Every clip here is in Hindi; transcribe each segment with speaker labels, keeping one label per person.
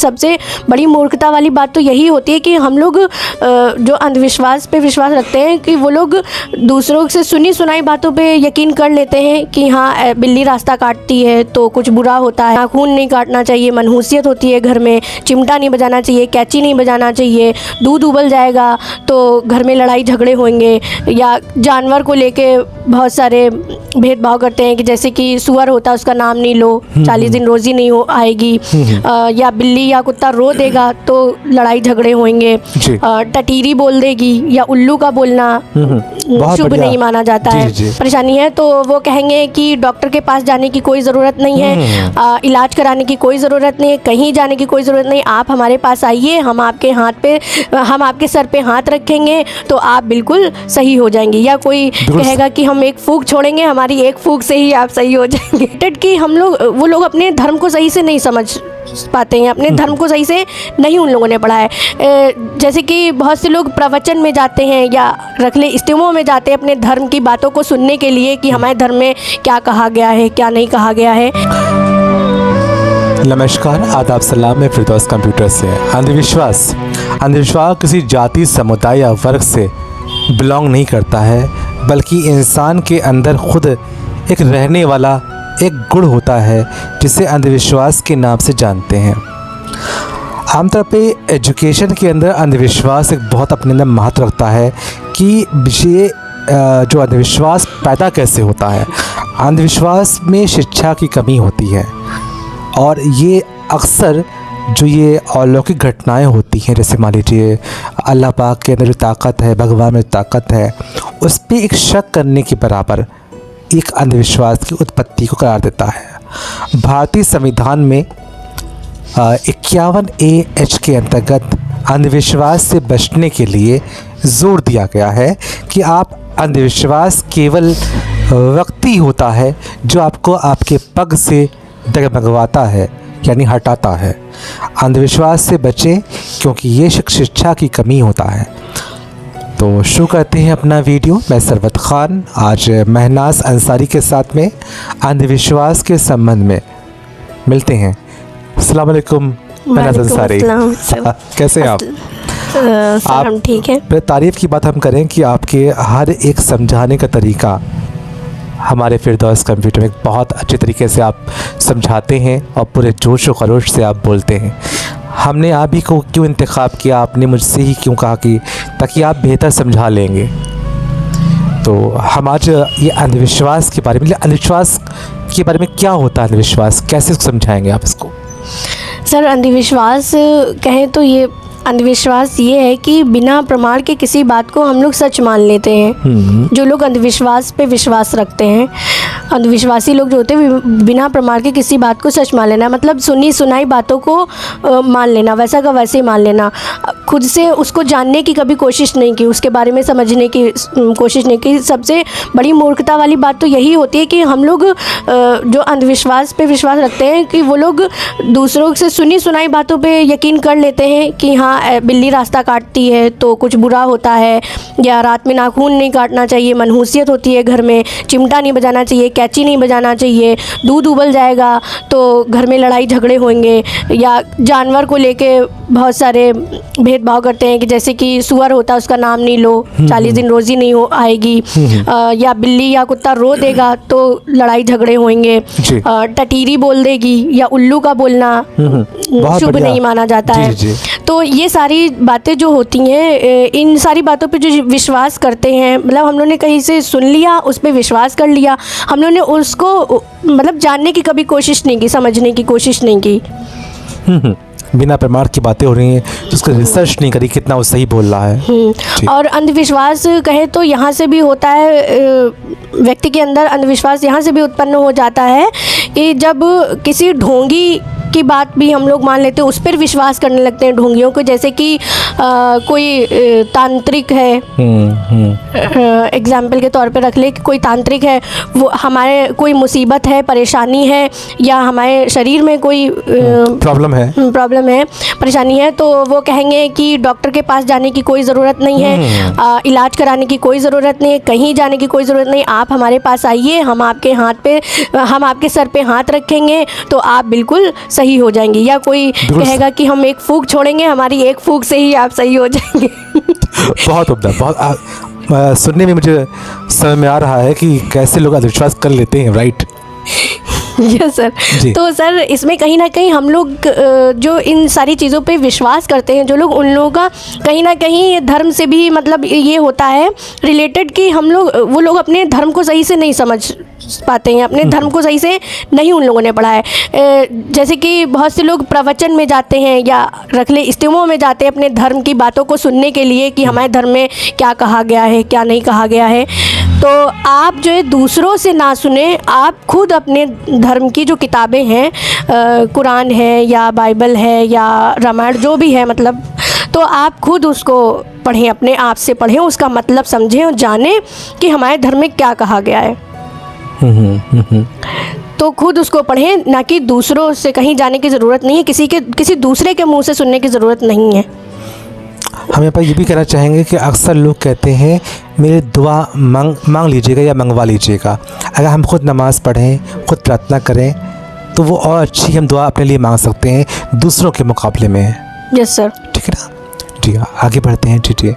Speaker 1: सबसे बड़ी मूर्खता वाली बात तो यही होती है कि हम लोग जो अंधविश्वास पे विश्वास रखते हैं कि वो लोग दूसरों से सुनी सुनाई बातों पे यकीन कर लेते हैं कि हाँ बिल्ली रास्ता काटती है तो कुछ बुरा होता है, नाखून नहीं काटना चाहिए, मनहूसियत होती है घर में, चिमटा नहीं बजाना चाहिए, कैंची नहीं बजाना चाहिए, दूध उबल जाएगा तो घर में लड़ाई झगड़े होंगे, या जानवर को लेके बहुत सारे भेदभाव करते हैं कि जैसे कि सुअर होता है उसका नाम नहीं लो, 40 दिन रोज़ी नहीं हो आएगी, या बिल्ली या कुत्ता रो देगा तो लड़ाई झगड़े होंगे, टटीरी बोल देगी या उल्लू का बोलना शुभ नहीं माना जाता है, परेशानी है तो वो कहेंगे कि डॉक्टर के पास जाने की कोई ज़रूरत नहीं है, इलाज कराने की कोई ज़रूरत नहीं है, कहीं जाने की कोई ज़रूरत नहीं, आप हमारे पास आइए, हम आपके सर पे हाथ रखेंगे तो आप बिल्कुल सही हो जाएंगे, या कोई कहेगा कि हम एक फूंक छोड़ेंगे, हमारी एक फूंक से ही आप सही हो जाएंगे। कि वो लोग अपने धर्म को सही से नहीं समझ पाते हैं, अपने धर्म को सही से नहीं उन लोगों ने पढ़ा है। जैसे कि बहुत से लोग प्रवचन में जाते हैं या रखले इज्तिमाओं में जाते हैं अपने धर्म की बातों को सुनने के लिए कि हमारे धर्म में क्या कहा गया है, क्या नहीं कहा गया है।
Speaker 2: नमस्कार, आदाब, सलाम। मैं फिरदौस कंप्यूटर से। अंधविश्वास किसी जाति, समुदाय या वर्ग से बिलोंग नहीं करता है, बल्कि इंसान के अंदर खुद एक रहने वाला एक गुण होता है जिसे अंधविश्वास के नाम से जानते हैं। आमतौर पे एजुकेशन के अंदर अंधविश्वास एक बहुत अपने अंदर महत्व रखता है कि ये जो अंधविश्वास पैदा कैसे होता है। अंधविश्वास में शिक्षा की कमी होती है और ये अक्सर जो ये अलौकिक घटनाएं होती हैं, जैसे मान लीजिए अल्लाह पाक के अंदर जो ताकत है, भगवान में जो ताकत है, उस पर एक शक करने के बराबर एक अंधविश्वास की उत्पत्ति को करार देता है। भारतीय संविधान में 51A(H) के अंतर्गत अंधविश्वास से बचने के लिए जोर दिया गया है कि आप अंधविश्वास केवल व्यक्ति होता है जो आपको आपके पग से डगमगवाता है, यानी हटाता है। अंधविश्वास से बचें क्योंकि ये शिक्षा की कमी होता है। तो शुरू करते हैं अपना वीडियो। मैं सरवत ख़ान आज महनाज अंसारी के साथ में अंधविश्वास के संबंध में मिलते हैं। अस्सलाम वालेकुम महनाज अंसारी, कैसे हैं आप?
Speaker 1: हम ठीक हैं।
Speaker 2: तारीफ़ की बात हम करें कि आपके हर एक समझाने का तरीका हमारे फिरदौस कंप्यूटर में बहुत अच्छे तरीके से आप समझाते हैं और पूरे जोश व खरोश से आप बोलते हैं। हमने आप ही को क्यों इंतखाब किया, आपने मुझसे ही क्यों कहा कि ताकि आप बेहतर समझा लेंगे। तो हम आज ये अंधविश्वास के बारे में, अंधविश्वास के बारे में क्या होता है, अंधविश्वास कैसे समझाएंगे आप इसको?
Speaker 1: सर, अंधविश्वास कहें तो ये अंधविश्वास ये है कि बिना प्रमाण के किसी बात को हम लोग सच मान लेते हैं। जो लोग अंधविश्वास पे विश्वास रखते हैं, अंधविश्वासी लोग जो होते हैं, बिना प्रमाण के किसी बात को सच मान लेना, मतलब सुनी सुनाई बातों को मान लेना, वैसा का वैसे ही मान लेना, खुद से उसको जानने की कभी कोशिश नहीं की, उसके बारे में समझने की कोशिश नहीं की। सबसे बड़ी मूर्खता वाली बात तो यही होती है कि हम लोग जो अंधविश्वास पे विश्वास रखते हैं कि वो लोग दूसरों से सुनी सुनाई बातों पे यकीन कर लेते हैं कि हाँ बिल्ली रास्ता काटती है तो कुछ बुरा होता है, या रात में नाखून नहीं काटना चाहिए, मनहूसियत होती है घर में, चिमटा नहीं बजाना चाहिए, कैंची नहीं बजाना चाहिए, दूध उबल जाएगा तो घर में लड़ाई झगड़े होंगे, या जानवर को लेके बहुत सारे भेदभाव करते हैं कि जैसे कि सुअर होता है उसका नाम नहीं लो, 40 दिन रोज़ी नहीं हो आएगी, या बिल्ली या कुत्ता रो देगा तो लड़ाई झगड़े होंगे, टटीरी बोल देगी या उल्लू का बोलना शुभ नहीं माना जाता है। तो ये सारी बातें जो होती हैं, इन सारी बातों पे जो विश्वास करते हैं, मतलब हम लोगों ने कहीं से सुन लिया, उस पर विश्वास कर लिया, हम लोगों ने उसको मतलब जानने की कभी कोशिश नहीं की, समझने की कोशिश नहीं की।
Speaker 2: बिना प्रमाण की बातें हो रही हैं तो उसका रिसर्च नहीं करी कितना वो सही बोल रहा है।
Speaker 1: और अंधविश्वास कहे तो यहाँ से भी होता है, व्यक्ति के अंदर अंधविश्वास यहाँ से भी उत्पन्न हो जाता है कि जब किसी ढोंगी की बात भी हम लोग मान लेते हैं, उस पर विश्वास करने लगते हैं ढोंगियों को। जैसे कि कोई तांत्रिक है, एग्जाम्पल के तौर पे रख ले कि कोई तांत्रिक है, वो हमारे कोई मुसीबत है, परेशानी है, या हमारे शरीर में कोई
Speaker 2: प्रॉब्लम है,
Speaker 1: परेशानी है, तो वो कहेंगे कि डॉक्टर के पास जाने की कोई ज़रूरत नहीं है, इलाज कराने की कोई ज़रूरत नहीं है, कहीं जाने की कोई ज़रूरत नहीं, आप हमारे पास आइए, हम आपके सर पे हाथ रखेंगे तो आप बिल्कुल सही हो जाएंगे, या कोई कहेगा कि हम एक फूंक छोड़ेंगे, हमारी एक फूंक से ही आप सही हो जाएंगे।
Speaker 2: बहुत उम्दा, बहुत सुनने में मुझे समझ में आ रहा है कि कैसे लोग अंधविश्वास कर लेते हैं, राइट।
Speaker 1: Yes sir. तो सर इसमें कहीं ना कहीं हम लोग जो इन सारी चीज़ों पे विश्वास करते हैं, जो लोग, उन लोगों का कहीं ना कहीं धर्म से भी मतलब ये होता है रिलेटेड कि वो लोग अपने धर्म को सही से नहीं समझ पाते हैं, अपने धर्म को सही से नहीं उन लोगों ने पढ़ा है। जैसे कि बहुत से लोग प्रवचन में जाते हैं या रख ले इज्तिमा में जाते हैं अपने धर्म की बातों को सुनने के लिए कि हमारे धर्म में क्या कहा गया है, क्या नहीं कहा गया है। तो आप जो है दूसरों से ना सुने, आप खुद अपने धर्म की जो किताबें हैं, कुरान है या बाइबल है या रामायण जो भी है, मतलब तो आप खुद उसको पढ़ें, अपने आप से पढ़ें, उसका मतलब समझें और जानें कि हमारे धर्म में क्या कहा गया है। तो खुद उसको पढ़ें, ना कि दूसरों से कहीं जाने की ज़रूरत नहीं है, किसी दूसरे के मुंह से सुनने की ज़रूरत नहीं है।
Speaker 2: हम यहाँ पर ये भी कहना चाहेंगे कि अक्सर लोग कहते हैं मेरी दुआ मांग लीजिएगा या मंगवा लीजिएगा। अगर हम खुद नमाज़ पढ़ें, खुद प्रार्थना करें, तो वो और अच्छी हम दुआ अपने लिए मांग सकते हैं दूसरों के मुकाबले में।
Speaker 1: Yes sir.
Speaker 2: ठीक है ना जी, आगे बढ़ते हैं। जी।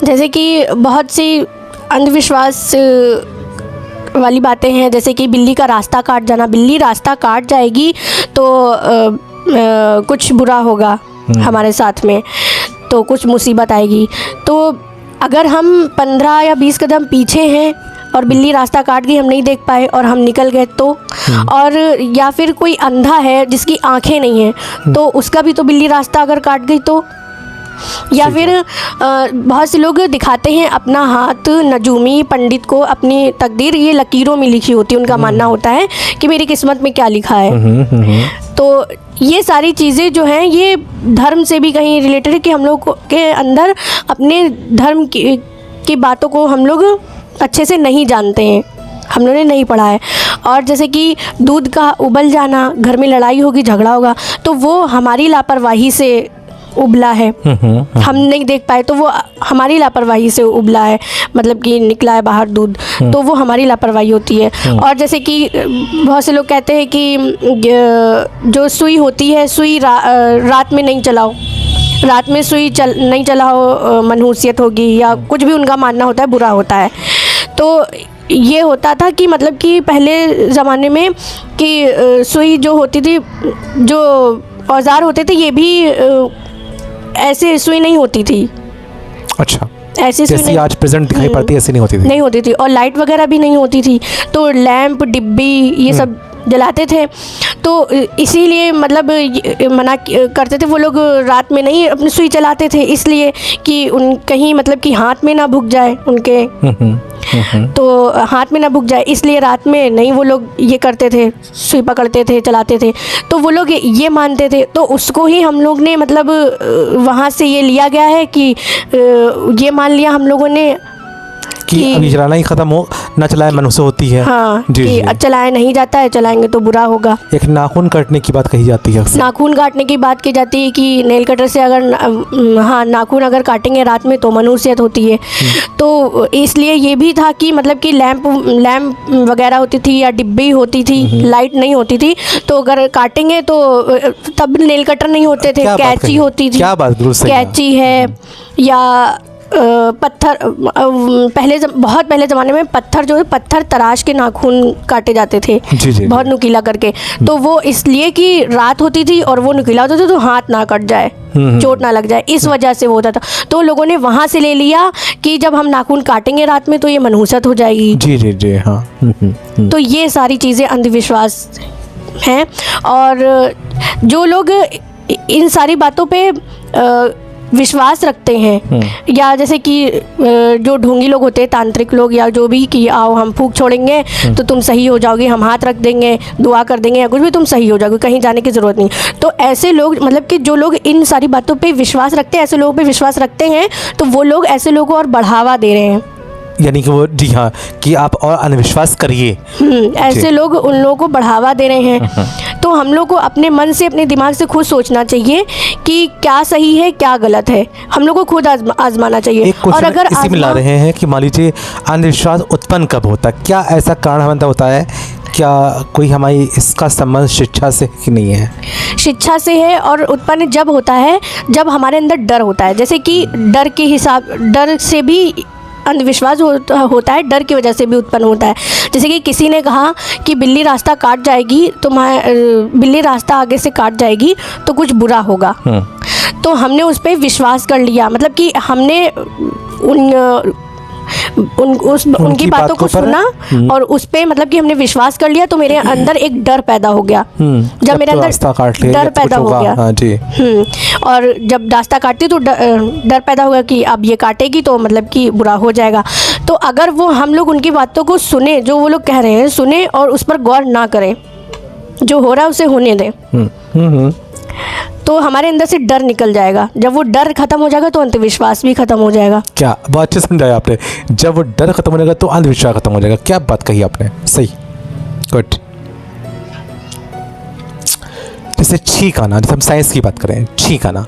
Speaker 1: जैसे कि बहुत सी अंधविश्वास वाली बातें हैं, जैसे कि बिल्ली का रास्ता काट जाना। बिल्ली रास्ता काट जाएगी तो कुछ बुरा होगा हमारे साथ में, तो कुछ मुसीबत आएगी। तो अगर हम 15 या 20 कदम पीछे हैं और बिल्ली रास्ता काट गई, हम नहीं देख पाए और हम निकल गए तो, और या फिर कोई अंधा है जिसकी आंखें नहीं हैं, तो उसका भी तो बिल्ली रास्ता अगर काट गई तो, या फिर बहुत से लोग दिखाते हैं अपना हाथ, नजूमी पंडित को अपनी तकदीर ये लकीरों में लिखी होती है, उनका मानना होता है कि मेरी किस्मत में क्या लिखा है। तो ये सारी चीज़ें जो हैं ये धर्म से भी कहीं रिलेटेड है कि हम लोग के अंदर अपने धर्म की बातों को हम लोग अच्छे से नहीं जानते हैं, हम लोगों ने नहीं पढ़ा है। और जैसे कि दूध का उबल जाना, घर में लड़ाई होगी, झगड़ा होगा, तो वो हमारी लापरवाही से उबला है, हम नहीं देख पाए तो वो हमारी लापरवाही से उबला है, मतलब कि निकला है बाहर दूध, तो वो हमारी लापरवाही होती है। और जैसे कि बहुत से लोग कहते हैं कि जो सुई होती है, सुई रात में नहीं चलाओ, रात में सुई नहीं चलाओ, मनहूसियत होगी, या कुछ भी उनका मानना होता है, बुरा होता है। तो ये होता था कि मतलब कि पहले ज़माने में कि सुई जो होती थी, जो औजार होते थे, ये भी ऐसे सुई नहीं होती थी।
Speaker 2: अच्छा,
Speaker 1: ऐसी सुई
Speaker 2: जैसी आज प्रेजेंट दिखाई पड़ती है ऐसी नहीं होती थी।
Speaker 1: और लाइट वगैरह भी नहीं होती थी, तो लैंप, डिब्बी ये सब जलाते थे। तो इसीलिए मतलब मना करते थे वो लोग, रात में नहीं अपनी सुई चलाते थे, इसलिए कि उन कहीं मतलब कि हाथ में ना भुग जाए उनके, तो हाथ में ना भुग जाए, इसलिए रात में नहीं वो लोग ये करते थे, सुई पकड़ते थे, चलाते थे। तो वो लोग ये मानते थे, तो उसको ही हम लोग ने मतलब वहाँ से ये लिया गया है कि ये मान लिया हम लोगों ने
Speaker 2: कि अभी चलाना ही ख़त्म हो, ना चलाए मन से होती है।
Speaker 1: हाँ, कि चलाया नहीं जाता है, चलाएंगे तो बुरा होगा।
Speaker 2: एक नाखून काटने की बात कही जाती है,
Speaker 1: नाखून काटने की बात की जाती है कि नेल कटर से अगर नाखून अगर काटेंगे रात में तो मनहूसियत होती है। तो इसलिए ये भी था कि मतलब कि लैंप वगैरह होती थी या डिब्बी होती थी, लाइट नहीं होती थी, तो अगर काटेंगे तो तब नेल कटर नहीं होते थे, कैंची होती थी।
Speaker 2: क्या बात,
Speaker 1: कैंची है या पत्थर, बहुत पहले ज़माने में पत्थर, जो है पत्थर तराश के नाखून काटे जाते थे, बहुत नुकीला करके। तो वो इसलिए कि रात होती थी और वो नुकीला होता था तो हाथ ना कट जाए, चोट ना लग जाए, इस वजह से वो होता था। तो लोगों ने वहाँ से ले लिया कि जब हम नाखून काटेंगे रात में तो ये मनहूसत हो जाएगी।
Speaker 2: जी हाँ।
Speaker 1: तो ये सारी चीज़ें अंधविश्वास हैं। और जो लोग इन सारी बातों पे विश्वास रखते हैं, या जैसे कि जो ढोंगी लोग होते हैं, तांत्रिक लोग या जो भी, कि आओ हम फूंक छोड़ेंगे तो तुम सही हो जाओगे, हम हाथ रख देंगे, दुआ कर देंगे या कुछ भी, तुम सही हो जाओगे, कहीं जाने की ज़रूरत नहीं। तो ऐसे लोग, मतलब कि जो लोग इन सारी बातों पे विश्वास रखते हैं, ऐसे लोगों पे विश्वास रखते हैं, तो वो लोग ऐसे लोगों को और बढ़ावा दे रहे हैं,
Speaker 2: यानी कि वो, जी हाँ, कि आप और अंधविश्वास करिए।
Speaker 1: ऐसे लोग उन लोगों को बढ़ावा दे रहे हैं। तो हम लोग को अपने मन से, अपने दिमाग से खुद सोचना चाहिए कि क्या सही है, क्या गलत है, हम लोग को खुद आजमाना चाहिए।
Speaker 2: और अगर इसी में ला रहे हैं कि मान लीजिए अंधविश्वास उत्पन्न कब होता है, क्या ऐसा कारण होता है, क्या कोई हमारी इसका संबंध शिक्षा से कि नहीं है?
Speaker 1: शिक्षा से है, और उत्पन्न जब होता है जब हमारे अंदर डर होता है। जैसे कि डर से भी अंधविश्वास होता है, डर की वजह से भी उत्पन्न होता है। जैसे कि किसी ने कहा कि बिल्ली रास्ता काट जाएगी, तो बिल्ली रास्ता आगे से काट जाएगी तो कुछ बुरा होगा। तो हमने उस पर विश्वास कर लिया, मतलब कि हमने उनकी बातों को सुना और उस पे मतलब कि हमने विश्वास कर लिया, तो मेरे अंदर एक डर पैदा हो गया। जब मेरे अंदर डर पैदा हो गया,
Speaker 2: हाँ जी।
Speaker 1: और जब रास्ता काटती तो डर पैदा होगा कि अब ये काटेगी तो मतलब कि बुरा हो जाएगा। तो अगर वो हम लोग उनकी बातों को सुने, जो वो लोग कह रहे हैं सुने, और उस पर गौर ना करें, जो हो रहा है उसे होने दें, तो हमारे अंदर से डर निकल जाएगा। जब वो डर खत्म हो जाएगा तो अंधविश्वास भी खत्म हो जाएगा।
Speaker 2: क्या बहुत अच्छे समझाया आपने, जब वो डर खत्म हो जाएगा तो अंधविश्वास खत्म हो जाएगा। क्या बात कही आपने, सही, गुड। जैसे छींक आना, जैसे हम साइंस की बात करें, छींक आना,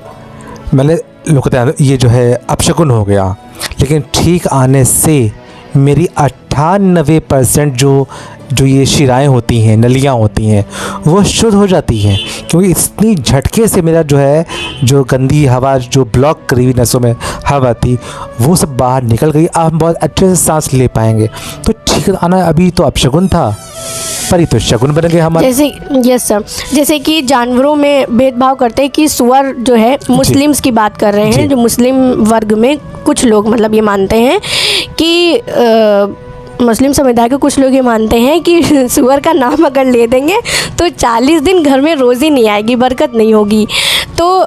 Speaker 2: मैंने लोग कहते हैं ये जो है अपशकुन हो गया, लेकिन छींक आने से मेरी 98% जो ये शिराएँ होती हैं, नलियाँ होती हैं, वो शुद्ध हो जाती हैं, क्योंकि इतनी झटके से मेरा जो है जो गंदी हवा जो ब्लॉक करी हुई नसों में हवा थी वो सब बाहर निकल गई। अब हम बहुत अच्छे से सांस ले पाएंगे। तो ठीक आना अभी तो अपशगुन था, पर ये तो शगुन बन गए हमारे।
Speaker 1: जैसे यस सर, जैसे कि जानवरों में भेदभाव करते हैं कि सुअर जो है, मुस्लिम्स की बात कर रहे हैं, जो मुस्लिम वर्ग में कुछ लोग मतलब ये मानते हैं कि मुस्लिम समुदाय के कुछ लोग ये मानते हैं कि सुअर का नाम अगर ले देंगे तो 40 दिन घर में रोज़ी नहीं आएगी, बरकत नहीं होगी। तो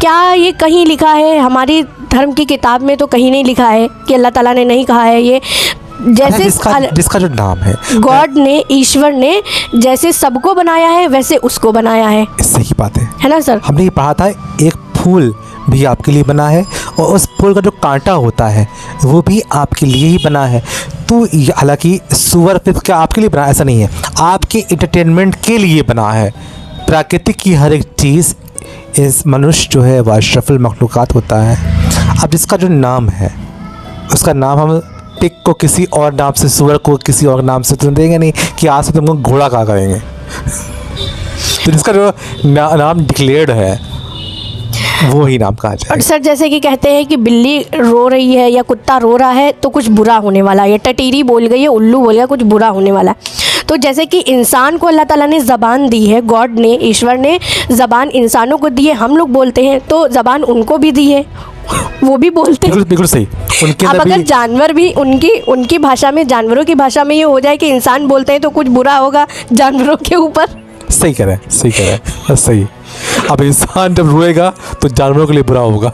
Speaker 1: क्या ये कहीं लिखा है? हमारी धर्म की किताब में तो कहीं नहीं लिखा है कि अल्लाह ताला ने नहीं कहा है ये। जैसे
Speaker 2: जिसका जो नाम है
Speaker 1: गॉड ने, ईश्वर ने जैसे सबको बनाया है वैसे उसको बनाया है।
Speaker 2: सही बात है
Speaker 1: ना सर? हमने
Speaker 2: ये पढ़ा था एक फूल भी आपके लिए बना है और उस फूल का जो कांटा होता है वो भी आपके लिए ही बना है। तो हालांकि सुअर फिर क्या आपके लिए बना, ऐसा नहीं है, आपके एंटरटेनमेंट के लिए बना है। प्राकृतिक की हर एक चीज़, इस मनुष्य जो है वह अशरफुल मखलूक़ात होता है। अब जिसका जो नाम है उसका नाम हम पिक को किसी और नाम से, सुअर को किसी और नाम से तो देंगे नहीं कि आज से तुमको घोड़ा कहा करेंगे। तो जिसका जो नाम डिक्लेयर्ड है वो ही नाम कहा जाए।
Speaker 1: और सर जैसे कि कहते हैं कि बिल्ली रो रही है या कुत्ता रो रहा है तो कुछ बुरा होने वाला है, या टटीरी बोल गई है, उल्लू बोल गया, कुछ बुरा होने वाला है। तो जैसे कि इंसान को अल्लाह ताला ने ज़बान दी है, गॉड ने, ईश्वर ने ज़बान इंसानों को दी है, हम लोग बोलते हैं तो ज़बान उनको भी दी है, वो भी बोलते हैं।
Speaker 2: बिल्कुल सही। उनके
Speaker 1: अब अगर जानवर भी उनकी भाषा में, जानवरों की भाषा में ये हो जाए कि इंसान बोलते हैं तो कुछ बुरा होगा जानवरों के ऊपर।
Speaker 2: सही कह रहे हैं, सही। अब इंसान जब रोएगा तो जानवरों के लिए बुरा होगा।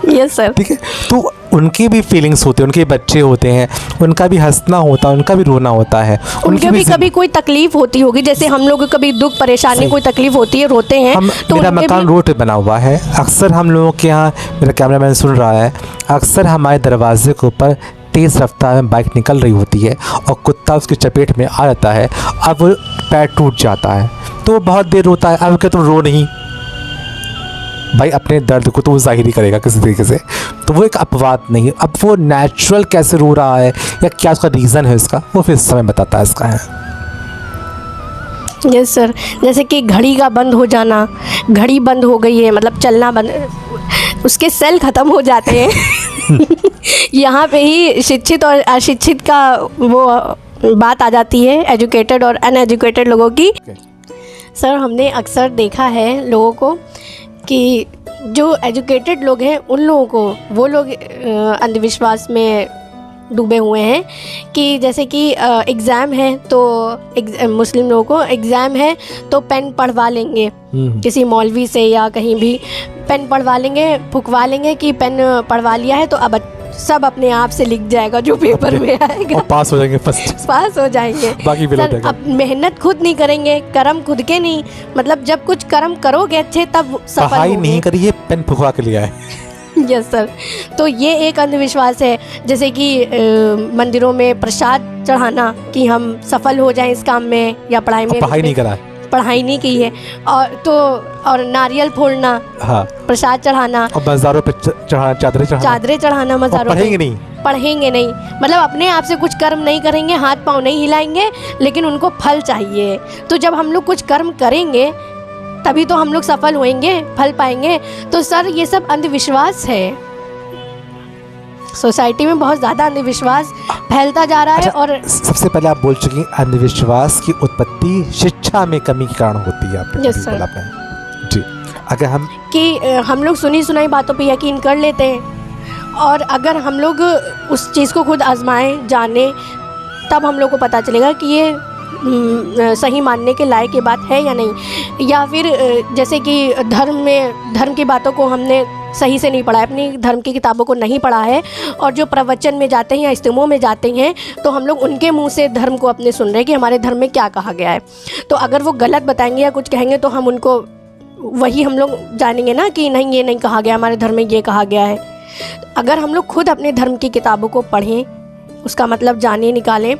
Speaker 1: Yes sir.
Speaker 2: ठीक है, तो उनकी भी फीलिंग्स होते हैं, उनके बच्चे होते हैं, उनका भी हंसना होता है, उनका भी रोना होता है,
Speaker 1: उनके भी कभी कोई तकलीफ होती होगी, जैसे हम लोग को कभी दुख परेशानी कोई तकलीफ होती है, रोते हैं।
Speaker 2: तो मेरा मकान रोड पे बना हुआ है, अक्सर हम लोगों के यहाँ, मेरा कैमरामैन सुन रहा है, अक्सर हमारे दरवाजे के ऊपर तेज़ रफ्तार में बाइक निकल रही होती है और कुत्ता उसकी चपेट में आ जाता है, अब वो पैर टूट जाता है तो वो बहुत देर रोता है। अब क्या तुम रो नहीं भाई, अपने दर्द को तो वो जाहिर ही करेगा किसी तरीके से, तो वो एक अपवाद नहीं है। अब वो नेचुरल कैसे रो रहा है या क्या उसका रीज़न है इसका, वो फिर समय बताता है इसका है।
Speaker 1: यस सर, जैसे कि घड़ी का बंद हो जाना, घड़ी बंद हो गई है मतलब चलना बंद, उसके सेल ख़त्म हो जाते हैं। यहाँ पे ही शिक्षित और अशिक्षित का वो बात आ जाती है, एजुकेटेड और अनएजुकेटेड लोगों की। सर हमने अक्सर देखा है लोगों को कि जो एजुकेटेड लोग हैं उन लोगों को, वो लोग अंधविश्वास में डूबे हुए हैं कि जैसे कि एग्ज़ाम है तो मुस्लिम लोगों को एग्ज़ाम है तो पेन पढ़वा लेंगे किसी मौलवी से या कहीं भी, पेन पढ़वा लेंगे, फुकवा लेंगे कि पेन पढ़वा लिया है तो अब सब अपने आप से लिख जाएगा जो पेपर में आएगा,
Speaker 2: और पास हो जाएंगे, फर्स्ट
Speaker 1: पास हो जाएंगे।
Speaker 2: बाकी फेल हो जाएगा।
Speaker 1: अब मेहनत खुद नहीं करेंगे, कर्म खुद के नहीं, मतलब जब कुछ कर्म करोगे अच्छे तब सफल
Speaker 2: पढ़ाई नहीं करिए, पेन फुकवा के लिया है।
Speaker 1: यस सर, तो ये एक अंधविश्वास है। जैसे कि मंदिरों में प्रसाद चढ़ाना कि हम सफल हो जाएं इस काम में या पढ़ाई में,
Speaker 2: पढ़ाई नहीं करा,
Speaker 1: पढ़ाई नहीं की है, और नारियल फोड़ना,
Speaker 2: हाँ,
Speaker 1: प्रसाद चढ़ाना,
Speaker 2: और मज़ारों पे चादरें चढ़ाना मज़ारों पे,
Speaker 1: पढ़ेंगे नहीं, मतलब अपने आप से कुछ कर्म नहीं करेंगे, हाथ पाँव नहीं हिलाएंगे, लेकिन उनको फल चाहिए। तो जब हम लोग कुछ कर्म करेंगे तभी तो हम लोग सफल होएंगे, फल पाएंगे। तो सर ये सब अंधविश्वास है। सोसाइटी में बहुत ज़्यादा अंधविश्वास फैलता जा रहा है।
Speaker 2: अच्छा,
Speaker 1: और
Speaker 2: सबसे पहले आप बोल चुकी हैं अंधविश्वास की उत्पत्ति शिक्षा में कमी के कारण होती है। आपने
Speaker 1: Yes,
Speaker 2: अभी
Speaker 1: sir.
Speaker 2: बोला आपने। जी, अगर हम
Speaker 1: कि हम लोग सुनी सुनाई बातों पे यकीन कर लेते हैं, और अगर हम लोग उस चीज़ को खुद आजमाएं, जानें, तब हम लोग को पता चलेगा कि ये सही मानने के लायक ये बात है या नहीं। या फिर जैसे कि धर्म की बातों को हमने सही से नहीं पढ़ा है, अपनी धर्म की किताबों को नहीं पढ़ा है, और जो प्रवचन में जाते हैं या इज्तिमाओं में जाते हैं तो हम लोग उनके मुंह से धर्म को अपने सुन रहे हैं कि हमारे धर्म में क्या कहा गया है। तो अगर वो गलत बताएंगे या कुछ कहेंगे तो हम उनको वही हम लोग जानेंगे ना कि नहीं, ये नहीं कहा गया, हमारे धर्म में ये कहा गया है। अगर हम लोग खुद अपने धर्म की किताबों को पढ़ें, उसका मतलब जाने, निकालें,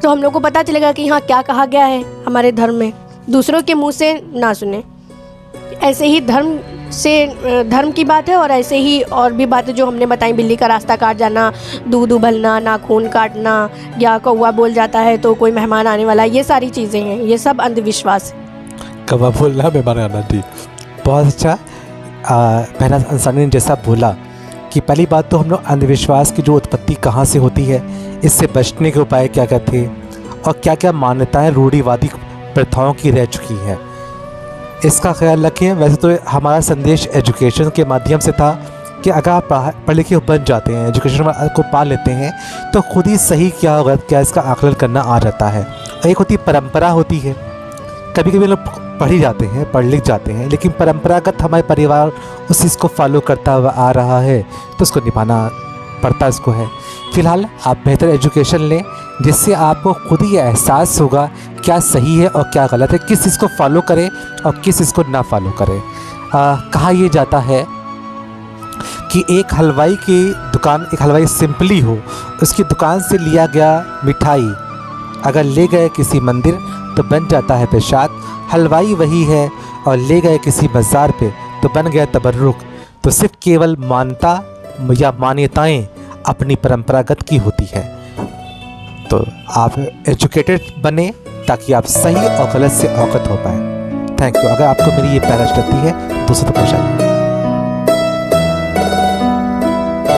Speaker 1: तो हम लोग को पता चलेगा कि हाँ क्या कहा गया है हमारे धर्म में। दूसरों के मुंह से ना सुने। ऐसे ही धर्म की बात है, और ऐसे ही और भी बातें जो हमने बताई, बिल्ली का रास्ता काट जाना, दूध उबलना, नाखून काटना, या कौवा बोल जाता है तो कोई मेहमान आने वाला है, ये सारी चीज़ें हैं, ये सब अंधविश्वास है।
Speaker 2: कौवा बोलना मेहमान आना थी। बहुत अच्छा। पहला अंसारी ने जैसा बोला कि पहली बात तो हम लोग अंधविश्वास की जो उत्पत्ति कहाँ से होती है, इससे बचने के उपाय क्या क्या थे, और क्या क्या मान्यताएं रूढ़िवादी प्रथाओं की रह चुकी हैं, इसका ख्याल रखें। वैसे तो हमारा संदेश एजुकेशन के माध्यम से था कि अगर आप पढ़ लिखे बन जाते हैं, एजुकेशन को पा लेते हैं, तो खुद ही सही क्या गलत क्या इसका आकलन करना आ जाता है। एक होती परंपरा होती है, कभी कभी लोग पढ़ ही जाते हैं, पढ़ लिख जाते हैं, लेकिन परंपरागत हमारे परिवार उस चीज़ को फॉलो करता हुआ आ रहा है, तो उसको निभाना पड़ता इसको है। फ़िलहाल आप बेहतर एजुकेशन लें, जिससे आपको खुद ही एहसास होगा क्या सही है और क्या गलत है, किस चीज़ को फॉलो करें और किस चीज़ को ना फॉलो करें। कहा यह जाता है कि एक हलवाई सिंपली हो, उसकी दुकान से लिया गया मिठाई अगर ले गए किसी मंदिर तो बन जाता है प्रसाद। हलवाई वही है और ले गए किसी बाज़ार पे तो बन गया तबर्रुक। तो सिर्फ केवल मान्यता या मान्यताएं अपनी परंपरागत की होती है। तो आप एजुकेटेड बने ताकि आप सही और गलत से अवगत हो पाएँ। Thank you. अगर आपको मेरी ये पैराश लगती है दोस्तों तो पहुँचाइए।